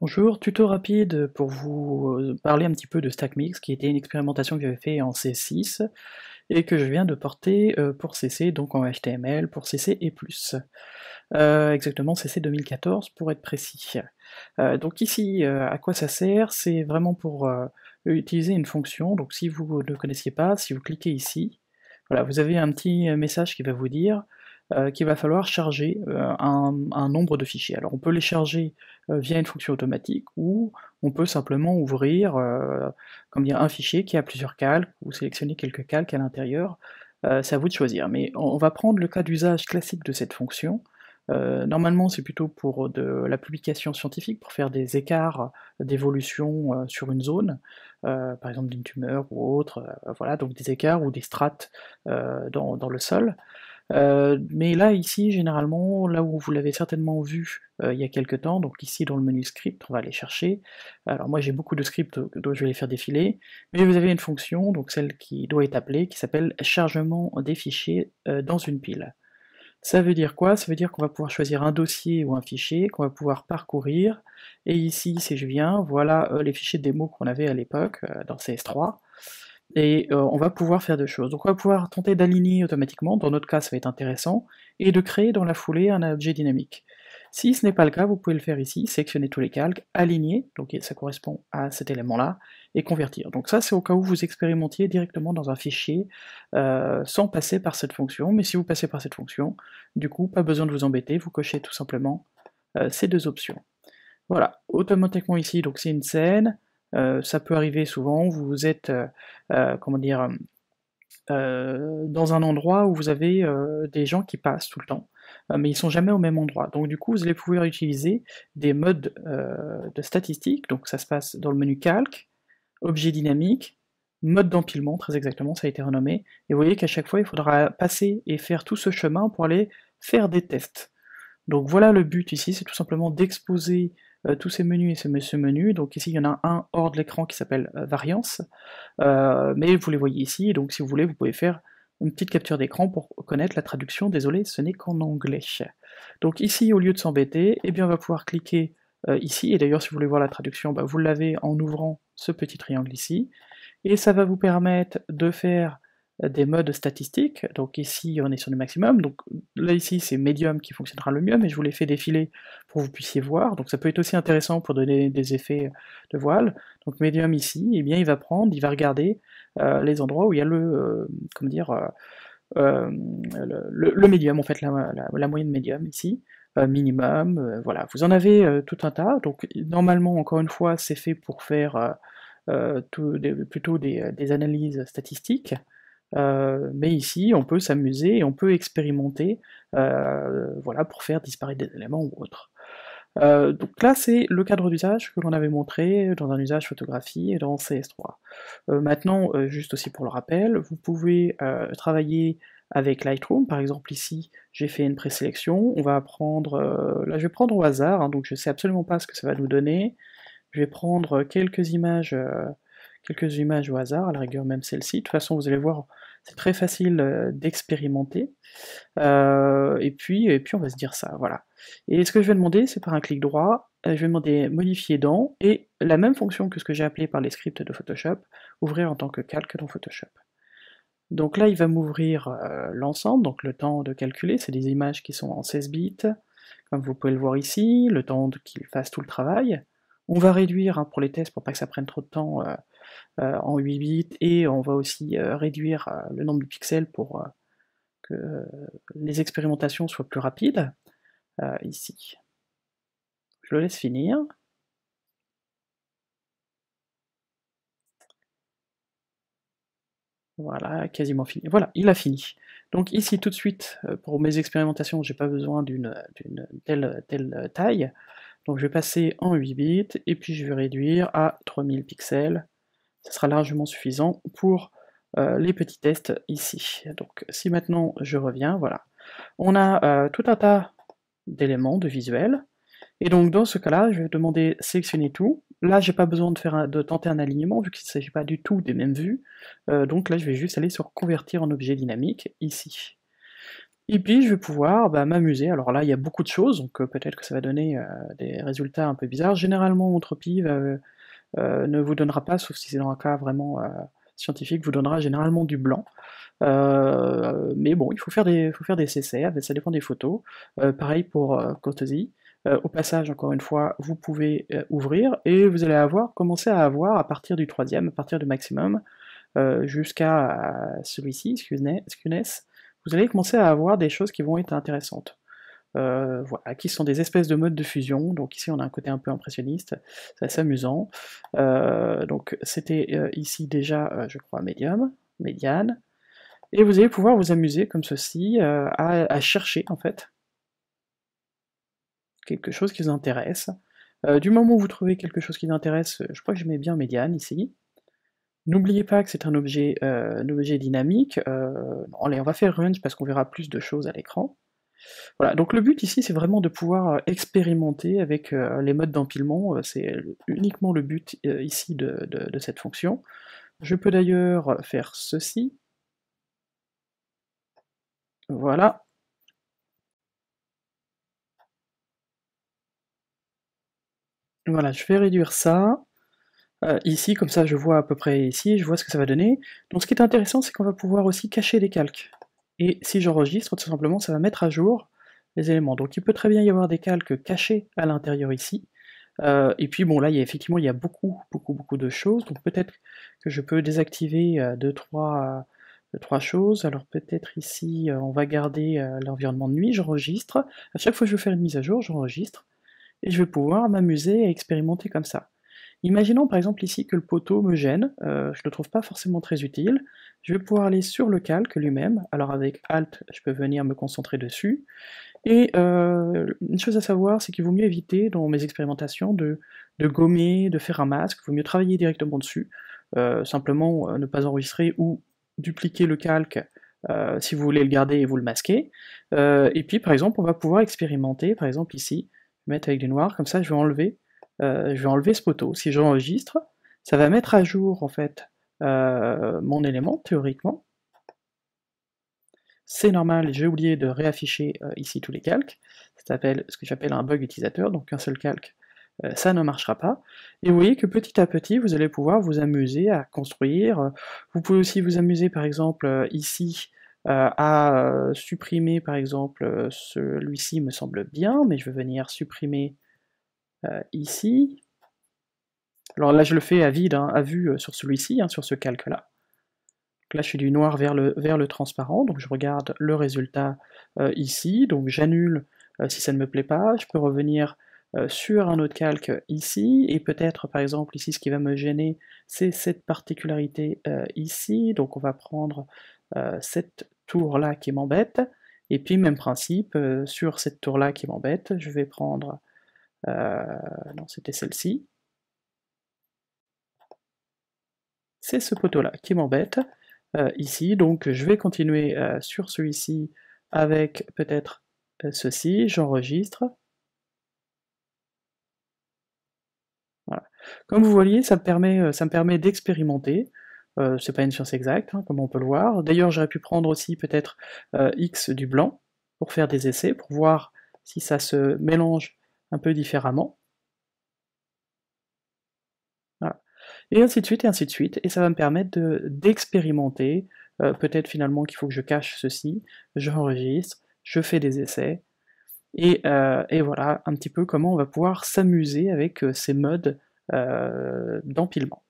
Bonjour, tuto rapide pour vous parler un petit peu de StackMix, qui était une expérimentation que j'avais fait en C6 et que je viens de porter pour CC, donc en HTML, pour CC et plus. Exactement CC 2014 pour être précis. Donc ici, à quoi ça sert? C'est vraiment pour utiliser une fonction, donc si vous ne connaissiez pas, si vous cliquez ici, voilà, vous avez un petit message qui va vous dire qu'il va falloir charger un nombre de fichiers. Alors on peut les charger via une fonction automatique, ou on peut simplement ouvrir comment dire, un fichier qui a plusieurs calques, ou sélectionner quelques calques à l'intérieur, c'est à vous de choisir. Mais on va prendre le cas d'usage classique de cette fonction. Normalement c'est plutôt pour de la publication scientifique, pour faire des écarts d'évolution sur une zone, par exemple d'une tumeur ou autre, voilà, donc des écarts ou des strates dans le sol. Mais là, ici, généralement, là où vous l'avez certainement vu il y a quelque temps, donc ici dans le menu script, on va aller chercher. Alors moi j'ai beaucoup de scripts donc je vais les faire défiler, mais vous avez une fonction, donc celle qui doit être appelée, qui s'appelle chargement des fichiers dans une pile. Ça veut dire quoi? Ça veut dire qu'on va pouvoir choisir un dossier ou un fichier qu'on va pouvoir parcourir, et ici, si je viens, voilà les fichiers de démo qu'on avait à l'époque dans CS3, et on va pouvoir faire 2 choses. Donc on va pouvoir tenter d'aligner automatiquement, dans notre cas ça va être intéressant, et de créer dans la foulée un objet dynamique. Si ce n'est pas le cas, vous pouvez le faire ici, sélectionner tous les calques, aligner, donc ça correspond à cet élément-là, et convertir. Donc ça c'est au cas où vous expérimentiez directement dans un fichier, sans passer par cette fonction, mais si vous passez par cette fonction, du coup pas besoin de vous embêter, vous cochez tout simplement ces 2 options. Voilà, automatiquement ici, donc c'est une scène, ça peut arriver souvent, vous êtes, comment dire, dans un endroit où vous avez des gens qui passent tout le temps, mais ils sont jamais au même endroit. Donc du coup, vous allez pouvoir utiliser des modes de statistiques, donc ça se passe dans le menu calque, objet dynamique, mode d'empilement, très exactement, ça a été renommé, et vous voyez qu'à chaque fois, il faudra passer et faire tout ce chemin pour aller faire des tests. Donc voilà le but ici, c'est tout simplement d'exposer tous ces menus et ce menu. Donc ici il y en a un hors de l'écran qui s'appelle variance, mais vous les voyez ici, donc si vous voulez, vous pouvez faire une petite capture d'écran pour connaître la traduction. Désolé, ce n'est qu'en anglais. Donc ici, au lieu de s'embêter, eh bien on va pouvoir cliquer ici, et d'ailleurs si vous voulez voir la traduction, bah, vous l'avez en ouvrant ce petit triangle ici, et ça va vous permettre de faire des modes statistiques. Donc ici on est sur le maximum, donc là ici c'est médium qui fonctionnera le mieux, mais je vous l'ai fait défiler pour que vous puissiez voir, donc ça peut être aussi intéressant pour donner des effets de voile. Donc médium ici, eh bien il va prendre, il va regarder les endroits où il y a le, comment dire, le médium, en fait, la moyenne médium ici, minimum, voilà. Vous en avez tout un tas, donc normalement, encore une fois, c'est fait pour faire plutôt des analyses statistiques, mais ici, on peut s'amuser et on peut expérimenter, voilà, pour faire disparaître des éléments ou autre. Donc là, c'est le cadre d'usage que l'on avait montré dans un usage photographie et dans CS3. Maintenant, juste aussi pour le rappel, vous pouvez travailler avec Lightroom, par exemple ici, j'ai fait une présélection, on va prendre, là je vais prendre au hasard, hein, donc je sais absolument pas ce que ça va nous donner. Je vais prendre quelques images au hasard, à la rigueur même celle-ci. De toute façon, vous allez voir, c'est très facile d'expérimenter. Et puis on va se dire ça, voilà. Et ce que je vais demander, c'est par un clic droit, je vais demander modifier dans, et la même fonction que ce que j'ai appelé par les scripts de Photoshop, ouvrir en tant que calque dans Photoshop. Donc là, il va m'ouvrir l'ensemble, donc le temps de calculer, c'est des images qui sont en 16 bits, comme vous pouvez le voir ici, le temps qu'il fasse tout le travail. On va réduire hein, pour les tests, pour pas que ça prenne trop de temps, en 8 bits, et on va aussi réduire le nombre de pixels pour que les expérimentations soient plus rapides, ici. Je le laisse finir. Voilà, quasiment fini. Voilà, il a fini. Donc ici, tout de suite, pour mes expérimentations, j'ai pas besoin d'une telle taille, donc je vais passer en 8 bits, et puis je vais réduire à 3000 pixels. Ça sera largement suffisant pour les petits tests ici. Donc si maintenant je reviens, voilà. On a tout un tas d'éléments, de visuels, et donc dans ce cas-là, je vais demander sélectionner tout. Là, j'ai pas besoin de tenter un alignement, vu qu'il ne s'agit pas du tout des mêmes vues, donc là je vais juste aller sur convertir en objet dynamique, ici. Et puis je vais pouvoir, bah, m'amuser. Alors là, il y a beaucoup de choses, donc peut-être que ça va donner, des résultats un peu bizarres. Généralement, Entropy ne vous donnera pas, sauf si c'est dans un cas vraiment, scientifique, vous donnera généralement du blanc. Mais bon, faut faire des essais, ça dépend des photos. Pareil pour, Courtesy. Au passage, encore une fois, vous pouvez, ouvrir et vous allez commencer à avoir à partir du troisième, à partir du maximum, jusqu'à celui-ci, Skewness, vous allez commencer à avoir des choses qui vont être intéressantes. Voilà, qui sont des espèces de modes de fusion, donc ici on a un côté un peu impressionniste, c'est assez amusant. Donc c'était ici déjà, je crois, médiane, et vous allez pouvoir vous amuser comme ceci, à chercher en fait, quelque chose qui vous intéresse. Du moment où vous trouvez quelque chose qui vous intéresse, je crois que je mets bien médiane ici. N'oubliez pas que c'est un objet dynamique, non, allez, on va faire range parce qu'on verra plus de choses à l'écran. Voilà, donc le but ici, c'est vraiment de pouvoir, expérimenter avec, les modes d'empilement, c'est uniquement le but, ici de cette fonction. Je peux d'ailleurs faire ceci, voilà. Voilà, je vais réduire ça, ici, comme ça je vois à peu près ici, je vois ce que ça va donner. Donc ce qui est intéressant, c'est qu'on va pouvoir aussi cacher les calques. Et si j'enregistre, tout simplement, ça va mettre à jour les éléments. Donc il peut très bien y avoir des calques cachés à l'intérieur ici. Et puis bon là, effectivement, il y a beaucoup de choses, donc peut-être que je peux désactiver, 2-3 choses. Alors peut-être ici, on va garder, l'environnement de nuit, j'enregistre. À chaque fois que je veux faire une mise à jour, j'enregistre, et je vais pouvoir m'amuser à expérimenter comme ça. Imaginons par exemple ici que le poteau me gêne, je le trouve pas forcément très utile, je vais pouvoir aller sur le calque lui-même, alors avec Alt, je peux venir me concentrer dessus, et une chose à savoir, c'est qu'il vaut mieux éviter dans mes expérimentations de gommer, de faire un masque, il vaut mieux travailler directement dessus, simplement, ne pas enregistrer ou dupliquer le calque, si vous voulez le garder et vous le masquez. Et puis par exemple, on va pouvoir expérimenter, par exemple ici, mettre avec du noir, comme ça je vais enlever ce poteau. Si j'enregistre, ça va mettre à jour en fait, mon élément, théoriquement. C'est normal, j'ai oublié de réafficher ici tous les calques, ça s'appelle ce que j'appelle un bug utilisateur, donc un seul calque, ça ne marchera pas. Et vous voyez que petit à petit, vous allez pouvoir vous amuser à construire, vous pouvez aussi vous amuser par exemple ici, à supprimer par exemple, celui-ci me semble bien, mais je vais venir supprimer ici. Alors là je le fais à vide, hein, à vue sur celui-ci, hein, sur ce calque-là. Là, je suis du noir vers le transparent, donc je regarde le résultat ici, donc j'annule si ça ne me plaît pas, je peux revenir sur un autre calque ici, et peut-être par exemple ici ce qui va me gêner, c'est cette particularité ici, donc on va prendre cette tour-là qui m'embête, et puis même principe, sur cette tour-là qui m'embête, je vais prendre, non c'était celle-ci, c'est ce poteau-là qui m'embête, ici, donc je vais continuer, sur celui-ci avec peut-être, ceci, j'enregistre. Voilà. Comme vous voyez, ça me permet d'expérimenter, c'est pas une science exacte, hein, comme on peut le voir. D'ailleurs, j'aurais pu prendre aussi peut-être, X du blanc, pour faire des essais, pour voir si ça se mélange un peu différemment. Voilà. Et ainsi de suite, et ça va me permettre d'expérimenter, peut-être finalement qu'il faut que je cache ceci, j'enregistre, je fais des essais, et voilà un petit peu comment on va pouvoir s'amuser avec, ces modes, d'empilement.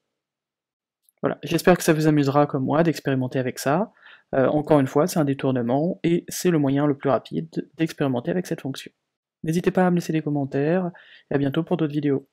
Voilà, j'espère que ça vous amusera comme moi d'expérimenter avec ça. Encore une fois, c'est un détournement, et c'est le moyen le plus rapide d'expérimenter avec cette fonction. N'hésitez pas à me laisser des commentaires, et à bientôt pour d'autres vidéos.